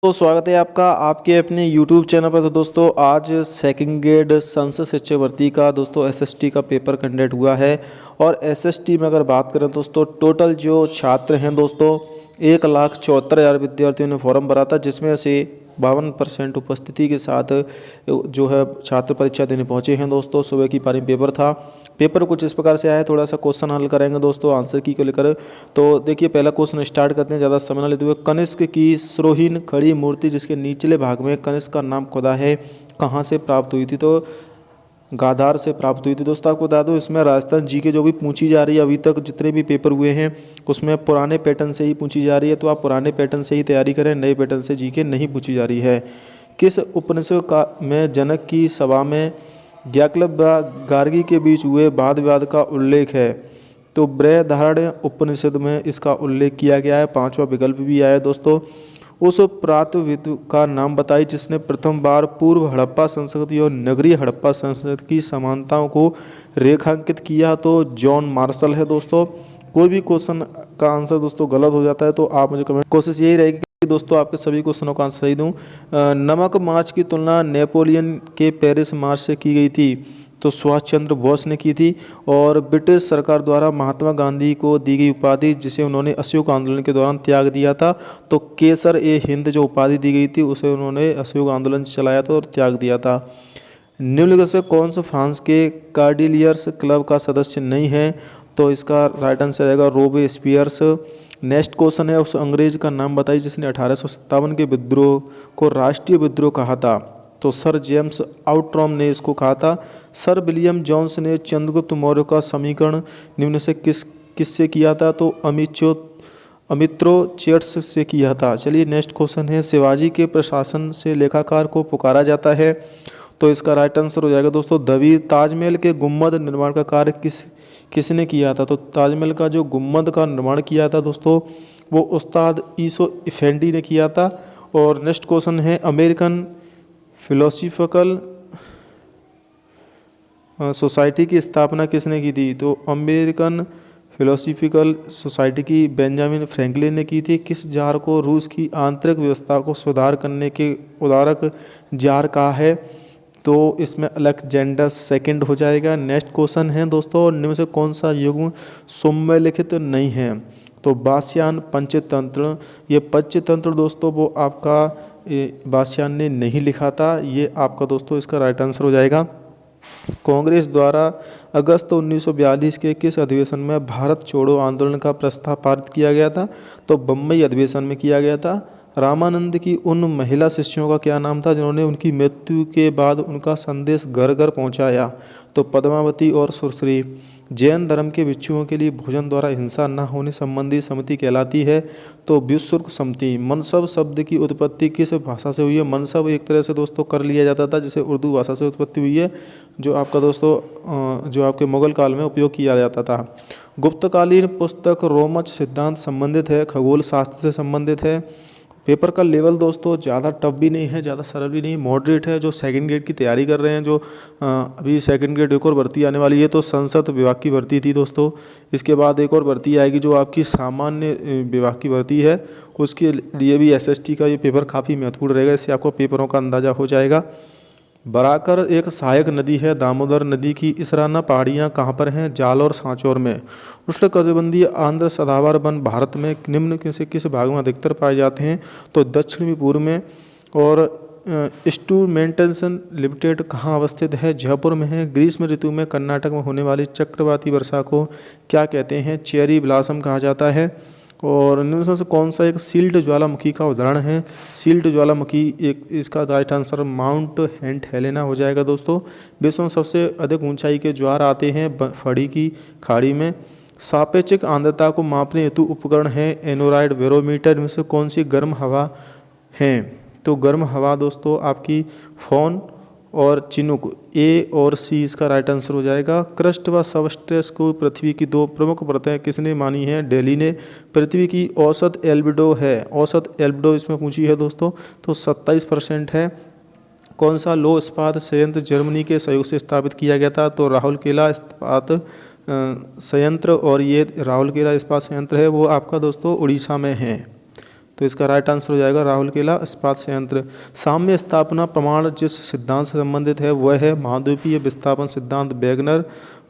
तो स्वागत है आपका आपके अपने YouTube चैनल पर। तो दोस्तों आज सेकंड ग्रेड संसद शिक्षक भर्ती का दोस्तों एसएसटी का पेपर कंडक्ट हुआ है। और एसएसटी में अगर बात करें दोस्तों टोटल जो छात्र हैं दोस्तों 1,74,000 विद्यार्थियों ने फॉर्म भरा था, जिसमें से 52% उपस्थिति के साथ जो है छात्र परीक्षा देने पहुंचे हैं दोस्तों। सुबह की पारी पेपर था। पेपर कुछ इस प्रकार से आया है, थोड़ा सा क्वेश्चन हल करेंगे दोस्तों आंसर की को लेकर। तो देखिए पहला क्वेश्चन स्टार्ट करते हैं ज़्यादा समय न लेते हुए। कनिष्क की सिरोहीन खड़ी मूर्ति जिसके निचले भाग में कनिष्क का नाम खुदा है, कहाँ से प्राप्त हुई थी? तो गाधार से प्राप्त हुई थी। दोस्तों आपको बता दूं इसमें राजस्थान जी के जो भी पूछी जा रही है, अभी तक जितने भी पेपर हुए हैं उसमें पुराने पैटर्न से ही पूछी जा रही है। तो आप पुराने पैटर्न से ही तैयारी करें, नए पैटर्न से जी के नहीं पूछी जा रही है। किस उपनिषद का में जनक की सभा में याज्ञवल्क्य व गार्गी के बीच हुए वाद विवाद का उल्लेख है? तो बृहदारण्यक उपनिषद में इसका उल्लेख किया गया है। पांचवा विकल्प भी आया है दोस्तों। उस पुरातत्वविद का नाम बताइए जिसने प्रथम बार पूर्व हड़प्पा संस्कृति और नगरीय हड़प्पा संस्कृति की समानताओं को रेखांकित किया। तो जॉन मार्शल है दोस्तों। कोई भी क्वेश्चन का आंसर दोस्तों गलत हो जाता है तो आप मुझे कमेंट, कोशिश यही रहेगी कि दोस्तों आपके सभी क्वेश्चनों का आंसर सही दूं। नमक मार्च की तुलना नेपोलियन के पेरिस मार्च से की गई थी। तो सुभाष चंद्र बोस ने की थी। और ब्रिटिश सरकार द्वारा महात्मा गांधी को दी गई उपाधि जिसे उन्होंने असहयोग आंदोलन के दौरान त्याग दिया था, तो केसर ए हिंद जो उपाधि दी गई थी उसे उन्होंने असहयोग आंदोलन चलाया था और त्याग दिया था। निम्नलिखित से कौन सा फ्रांस के कार्डिलियर्स क्लब का सदस्य नहीं है? तो इसका राइट आंसर रहेगा रोबेस्पियर्स। नेक्स्ट क्वेश्चन है, उस अंग्रेज का नाम बताइए जिसने 1857 के विद्रोह को राष्ट्रीय विद्रोह कहा था। तो सर जेम्स आउट्रॉम ने इसको कहा था। सर विलियम जोन्स ने चंद्रगुप्त मौर्य का समीकरण निम्न से किससे किया था? तो अमित्रोचेट्स से किया था। चलिए नेक्स्ट क्वेश्चन है, शिवाजी के प्रशासन से लेखाकार को पुकारा जाता है। तो इसका राइट आंसर हो जाएगा दोस्तों दवीर। ताजमहल के गुम्बद निर्माण का कार्य किसने किया था? तो ताजमहल का जो गुम्बद का निर्माण किया था दोस्तों वो उस्ताद ईसो इफेंडी ने किया था। और नेक्स्ट क्वेश्चन है, अमेरिकन फिलोसफिकल सोसाइटी की स्थापना किसने की थी? तो अमेरिकन फिलोसफिकल सोसाइटी की बेंजामिन फ्रैंकलिन ने की थी। किस जार को रूस की आंतरिक व्यवस्था को सुधार करने के उदारक जार कहा है? तो इसमें अलेक्जेंडर सेकंड हो जाएगा। नेक्स्ट क्वेश्चन है दोस्तों, निम्न से कौन सा युग्म सुमेलिखित नहीं है? तो बास्यान पंचतंत्र, ये पंचतंत्र दोस्तों वो आपका बास्यान ने नहीं लिखा था, ये आपका दोस्तों इसका राइट आंसर हो जाएगा। कांग्रेस द्वारा अगस्त 1942 के किस अधिवेशन में भारत छोड़ो आंदोलन का प्रस्ताव पारित किया गया था? तो बम्बई अधिवेशन में किया गया था। रामानंद की उन महिला शिष्यों का क्या नाम था जिन्होंने उनकी मृत्यु के बाद उनका संदेश घर घर पहुंचाया? तो पद्मावती और सुश्री। जैन धर्म के भिक्षुओं के लिए भोजन द्वारा हिंसा न होने संबंधी समिति कहलाती है? तो विश्वशुल्क समिति। मनसब शब्द की उत्पत्ति किस भाषा से हुई है? मनसब एक तरह से दोस्तों कर लिया जाता था जिसे उर्दू भाषा से उत्पत्ति हुई है, जो आपका दोस्तों जो आपके मुगल काल में उपयोग किया जाता था। गुप्तकालीन पुस्तक रोमच सिद्धांत संबंधित है, खगोल शास्त्र से संबंधित है। पेपर का लेवल दोस्तों ज़्यादा टफ भी नहीं है, ज़्यादा सरल भी नहीं, मॉडरेट है। जो सेकंड ग्रेड की तैयारी कर रहे हैं, जो अभी सेकंड ग्रेड एक और भर्ती आने वाली है, तो संसद विभाग की भर्ती थी दोस्तों। इसके बाद एक और भर्ती आएगी जो आपकी सामान्य विभाग की भर्ती है, उसके लिए भी एसएसटी का ये पेपर काफ़ी महत्वपूर्ण रहेगा। इससे आपको पेपरों का अंदाज़ा हो जाएगा। बराकर एक सहायक नदी है दामोदर नदी की इसराना पहाड़ियाँ कहाँ पर हैं? जाल और सांचौर में। उष्णकटिबंधीय आंध्र सदाबहार वन भारत में निम्न में से किस भाग में अधिकतर पाए जाते हैं? तो दक्षिण पूर्व में। और इंस्ट्रूमेंटेशन लिमिटेड कहाँ अवस्थित है? जयपुर में है। ग्रीष्म ऋतु में कर्नाटक में होने वाली चक्रवाती वर्षा को क्या कहते हैं? चेरी ब्लॉसम कहा जाता है। और निम्न से कौन सा एक सील्ड ज्वालामुखी का उदाहरण है? सील्ड ज्वालामुखी एक इसका right answer Mount Saint Helena हो जाएगा दोस्तों। विश्व में सबसे अधिक ऊंचाई के ज्वार आते हैं फड़ी की खाड़ी में। सापेक्षिक आर्द्रता को मापने हेतु उपकरण है एनोराइड बैरोमीटर। में से कौन सी गर्म हवा है? तो गर्म हवा दोस्तों आपकी फोन और चिनुक, ए और सी इसका राइट आंसर हो जाएगा। क्रस्ट व सबस्ट्रेस को पृथ्वी की दो प्रमुख परतें किसने मानी है? डेली ने। पृथ्वी की औसत एल्बिडो है, औसत एल्बिडो इसमें पूछी है दोस्तों, तो 27% है। कौन सा लौह इस्पात संयंत्र जर्मनी के सहयोग से स्थापित किया गया था? तो राउरकेला इस्पात संयंत्र। और ये राउरकेला इस्पात संयंत्र है वो आपका दोस्तों उड़ीसा में है। तो इसका राइट आंसर हो जाएगा राउरकेला इस्पात संयंत्र। साम्य स्थापना प्रमाण जिस सिद्धांत से संबंधित है वह है महाद्वीपीय विस्थापन सिद्धांत वैगनर।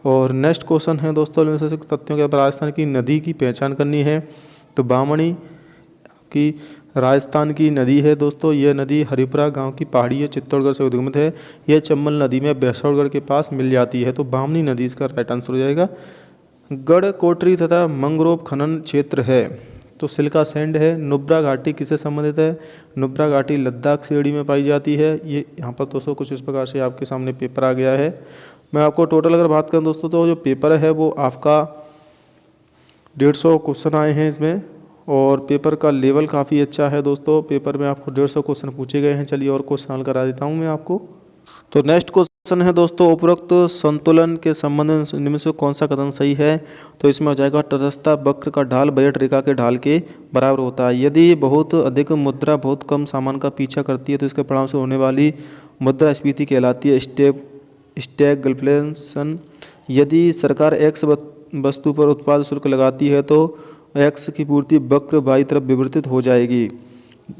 और नेक्स्ट क्वेश्चन है दोस्तों, निम्न से तथ्यों के आधार पर राजस्थान की नदी की पहचान करनी है। तो बामणी की राजस्थान की नदी है दोस्तों। यह नदी हरिपुरा गांव की पहाड़ी है, चित्तौड़गढ़ से उद्गमित है। यह चंबल नदी में भैंसौरगढ़ के पास मिल जाती है। तो बामनी नदी इसका राइट आंसर हो जाएगा। गढ़ कोटरी तथा मंगरोब खनन क्षेत्र है तो सिल्का सैंड है। नुब्रा घाटी किससे संबंधित है? नुब्रा घाटी लद्दाख श्रेणी में पाई जाती है। ये यहाँ पर दोस्तों कुछ इस प्रकार से आपके सामने पेपर आ गया है। मैं आपको टोटल अगर बात करूँ दोस्तों तो जो पेपर है वो आपका 150 क्वेश्चन आए हैं इसमें, और पेपर का लेवल काफ़ी अच्छा है दोस्तों। पेपर में आपको 150 क्वेश्चन पूछे गए हैं। चलिए और क्वेश्चन हल करा देता हूँ मैं आपको। तो नेक्स्ट क्वेश्चन है दोस्तों, उपरोक्त संतुलन के संबंध में निम्न से कौन सा कथन सही है? तो इसमें हो जाएगा तटस्थता वक्र का ढाल बजट रेखा के ढाल के बराबर होता है। यदि बहुत अधिक मुद्रा बहुत कम सामान का पीछा करती है तो इसके परिणाम से होने वाली मुद्रास्फीति कहलाती है स्टैगफ्लेशन। यदि सरकार एक्स वस्तु पर उत्पाद शुल्क लगाती है तो एक्स की पूर्ति वक्र बाई तरफ विवर्तित हो जाएगी।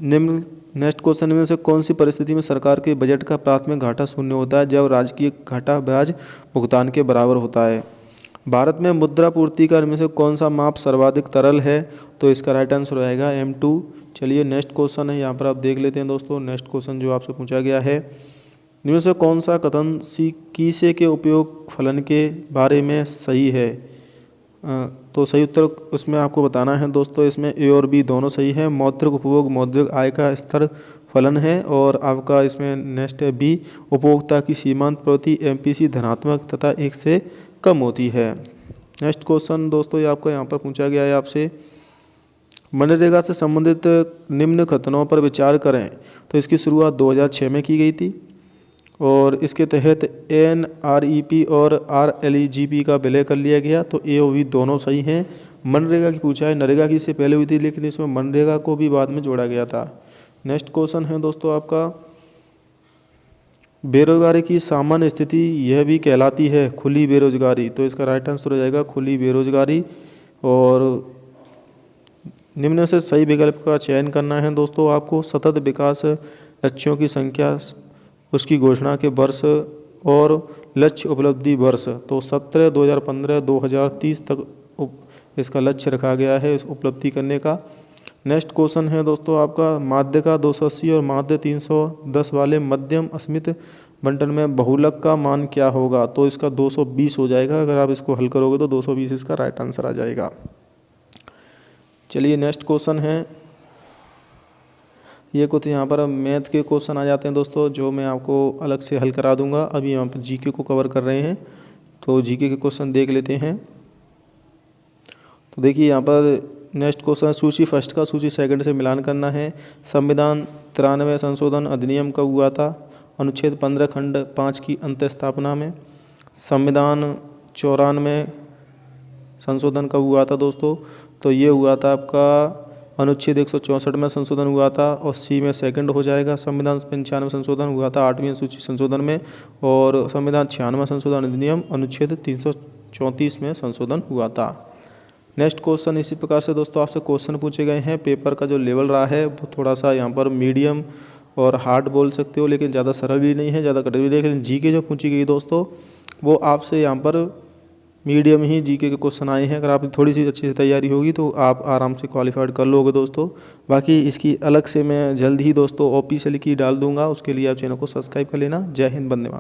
निम्न नेक्स्ट क्वेश्चन में से कौन सी परिस्थिति में सरकार के बजट का प्राथमिक घाटा शून्य होता है? जब राजकीय घाटा ब्याज भुगतान के बराबर होता है। भारत में मुद्रा पूर्ति का इनमें से कौन सा माप सर्वाधिक तरल है? तो इसका राइट आंसर हो जाएगा M2। चलिए नेक्स्ट क्वेश्चन है, यहाँ पर आप देख लेते हैं दोस्तों। नेक्स्ट क्वेश्चन जो आपसे पूछा गया है, इनमें से कौन सा कथन कीसे के उपयोग फलन के बारे में सही है? तो सही उत्तर उसमें आपको बताना है दोस्तों। इसमें A और B दोनों सही है। मौद्रिक उपभोग मौद्रिक आय का स्तर फलन है। और आपका इसमें नेक्स्ट है B, उपभोक्ता की सीमांत प्रवृत्ति MPC धनात्मक तथा 1 से कम होती है। नेक्स्ट क्वेश्चन दोस्तों ये आपका यहाँ पर पूछा गया है आपसे, मनरेगा से संबंधित निम्न कथनों पर विचार करें। तो इसकी शुरुआत 2006 में की गई थी और इसके तहत NREP और RLEGP का विलय कर लिया गया। तो A और B दोनों सही हैं। मनरेगा की पूछा है, नरेगा की इससे पहले हुई थी लेकिन इसमें मनरेगा को भी बाद में जोड़ा गया था। नेक्स्ट क्वेश्चन है दोस्तों आपका, बेरोजगारी की सामान्य स्थिति यह भी कहलाती है खुली बेरोजगारी। तो इसका राइट आंसर हो जाएगा खुली बेरोजगारी। और निम्न से सही विकल्प का चयन करना है दोस्तों आपको। सतत विकास लक्ष्यों की संख्या, उसकी घोषणा के वर्ष और लक्ष्य उपलब्धि वर्ष। तो 17, 2015, 2030 तक इसका लक्ष्य रखा गया है इस उपलब्धि करने का। नेक्स्ट क्वेश्चन है दोस्तों आपका, माध्यिका 280 और माध्य 310 वाले मध्यम अस्मित बंटन में बहुलक का मान क्या होगा? तो इसका 220 हो जाएगा। अगर आप इसको हल करोगे तो 220 इसका राइट आंसर आ जाएगा। चलिए नेक्स्ट क्वेश्चन है, ये कुछ यहाँ पर मैथ के क्वेश्चन आ जाते हैं दोस्तों जो मैं आपको अलग से हल करा दूंगा। अभी यहाँ पर जीके को कवर कर रहे हैं तो जीके के क्वेश्चन देख लेते हैं। तो देखिए यहाँ पर नेक्स्ट क्वेश्चन, सूची फर्स्ट का सूची सेकंड से मिलान करना है। संविधान 93 संशोधन अधिनियम कब हुआ था? अनुच्छेद 15 खंड 5 की अंत स्थापना में। संविधान 94 संशोधन कब हुआ था दोस्तों? तो ये हुआ था आपका अनुच्छेद 164 में संशोधन हुआ था और C में सेकंड हो जाएगा। संविधान 95 संशोधन हुआ था 8वीं सूची संशोधन में। और संविधान 96 संशोधन अधिनियम अनुच्छेद 334 में संशोधन हुआ था। नेक्स्ट क्वेश्चन इसी प्रकार से दोस्तों आपसे क्वेश्चन पूछे गए हैं। पेपर का जो लेवल रहा है वो थोड़ा सा यहाँ पर मीडियम और हार्ड बोल सकते हो, लेकिन ज़्यादा सरल भी नहीं है, ज़्यादा कठिन भी नहीं। लेकिन जीके जो पूछी गई दोस्तों वो आपसे यहाँ पर मीडियम ही जीके के क्वेश्चन आए हैं। अगर आप थोड़ी सी अच्छी से तैयारी होगी तो आप आराम से क्वालिफाइड कर लोगे दोस्तों। बाकी इसकी अलग से मैं जल्द ही दोस्तों ऑफिशियल की डाल दूंगा, उसके लिए आप चैनल को सब्सक्राइब कर लेना। जय हिंद, वंदे मातरम।